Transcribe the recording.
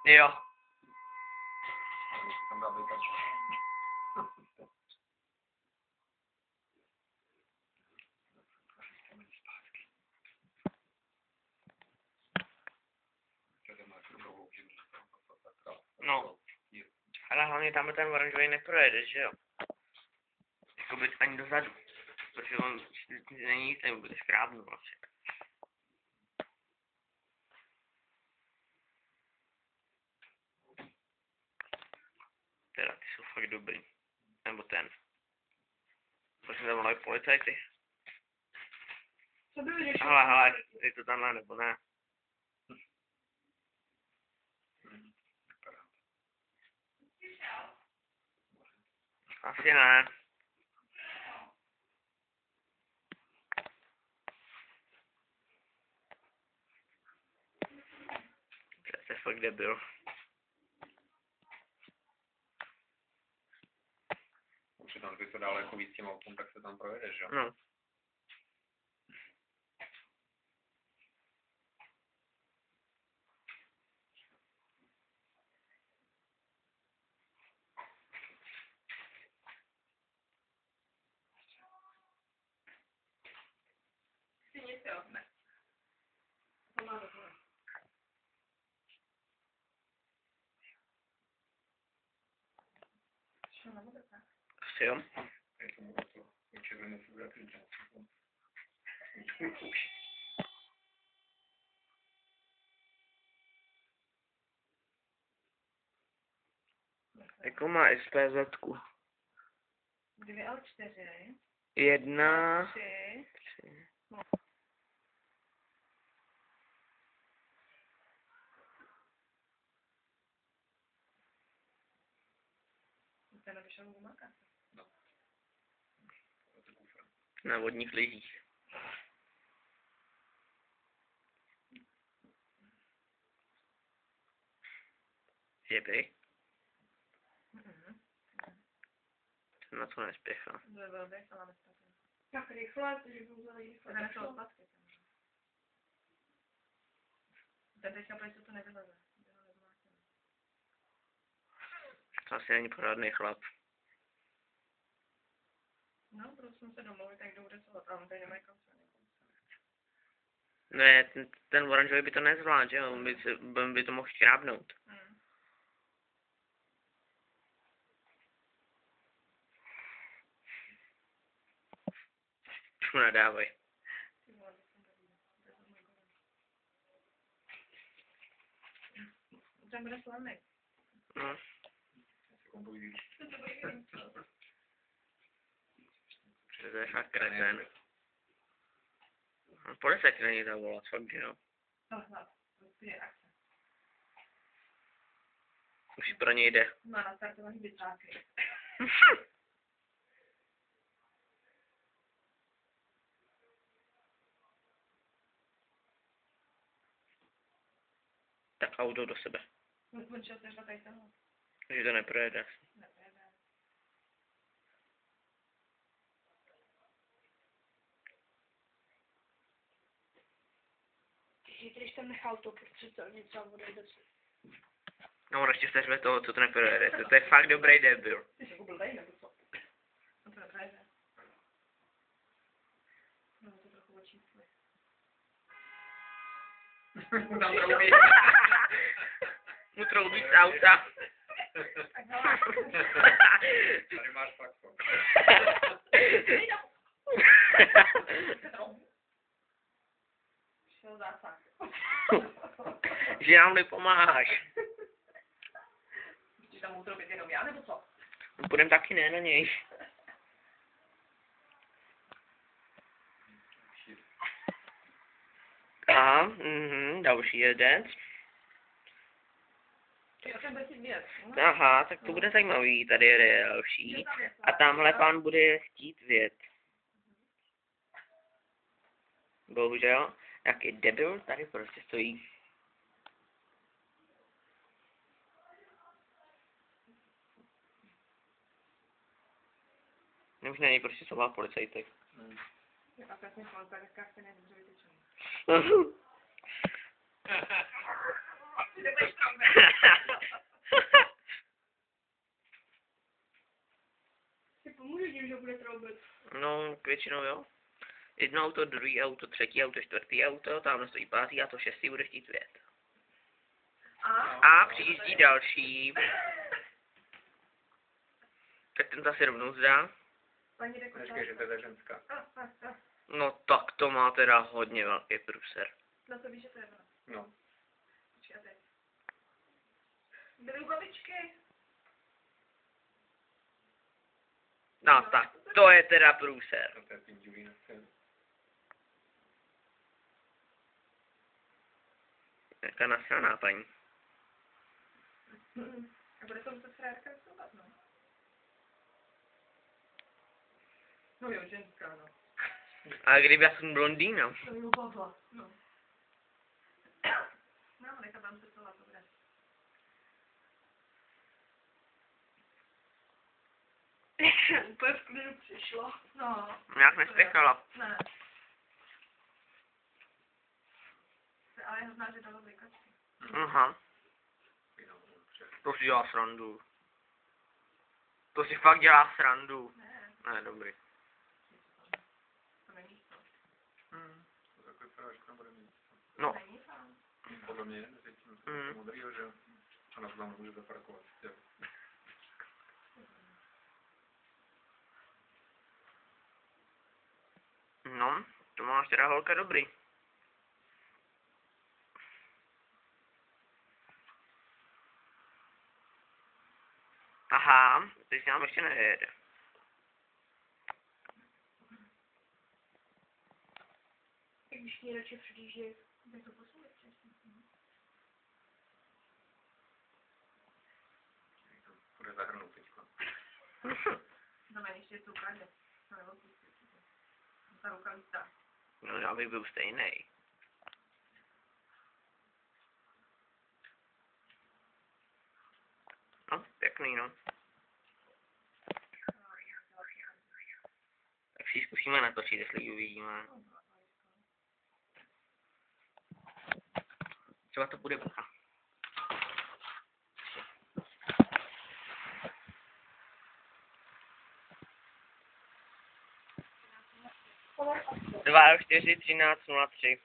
Jo. Tam dá být tak. No. Ale hlavně tam ten oranžový neprojede, že jo? Jakoby ani dozadu. Protože on není ten bude škrábnu vlastně. Teda ty jsou fakt dobrý. Nebo ten. Prosím, tam volají policajty. Hele, je to tamhle nebo ne? Asi ne. To je fakt debil. Už tam, kdyby to dál jako víc tím autům, tak se tam projedeš, jo? No. Asi jo. Jakou má SPZ-ku? 2 L4. 1, 3. 3. Ten vyšel gumáka. Na vodních lyžích. Žebry? Jsem na to nespěchal. To je velmi celá nestavěná. Tak rychle, že by vzali rychle. To nešlo odpadky. Ten teďka pro jistotu nevyleze. To asi není pořádný chlap. No, prostě jsme se domluvili, tak kdo bude celot, ale on tady nemají kauce. Ne, ten oranžový by to nezvládl, že jo? On by to mohl škrábnout. Už mu nadávaj. Ten bude slavný. No. To je fakt kreten. Policajti není zavolat, fakt, jo. Už pro něj jde. Má nastartovaný vytáky. Tak auto do sebe. On šel třeba tady toho. Takže to neprojede. Když tam nechal to, protože to něco odejde si. No on ještě seřve toho, co to neprojede. To je fakt dobrý debil. Ty jsi blbej, nebo co? On to neprojede. No, to trochu očísli. Mu troubí z auta. Tady máš fakt. Šel zásah. Že nám nepomáháš. Chceš tam utrobit jenom já, nebo co? Půjdem taky ne na něj. A, další jeden. Aha, tak to bude zajímavý, tady je další. A tamhle pán bude chtít věc. Bohužel, jaký debil tady prostě stojí. Už na něj prostě jsou policajtek. A tak mi šlo, tak se nedobře vytečený. Ty nebudeš troubit. Si pomůžu tím, že bude troubit. No, většinou jo. Jedno auto, druhý auto, třetí auto, čtvrtý auto, tamhle stojí pátý a to šestý bude chtít jet. A přijíždí další. Tak ten zase rovnou zdá. Paní jde Neříkej, že to je ta ženská. No tak to má teda hodně velký průser. Na to víš, že to je ona. No. Počkej, a teď. Byly u babičky. No tak, to je teda průser. To je pindulí na scénu. Jaká nasraná paní. A bude to muset frérka vstoupat, no. No jo, ženská, no. A kdyby já jsem blondýna. To je baba, no. No, nechám vám se celá, to bude. Úplně v klidu přišlo. No. Nějak nespěchala. Ne. Ale jeho zná, že dalo vykačky. Aha. To si dělá srandu. To si fakt dělá srandu. Ne, Ne, dobrý. to není to. To takový vypadá, že tam bude mít. No. Není tam. Podle mě mezi tím modrýho, že? A na to tam může zaparkovat. Jo. No, to máš teda holka dobrý. Aha, teď nám ještě nejede. Když mě radši předjíždějí. Kde to posunuje přesně? To bude zahrnout teďka. No, mě ještě to ukáže. No, nebo ta rukavice. No, já bych byl stejný. No, pěkný, no. Tak si ji zkusíme natočit, jestli ji uvidíme. Třeba to bude bucha. Ale 2, 4, 13, 03.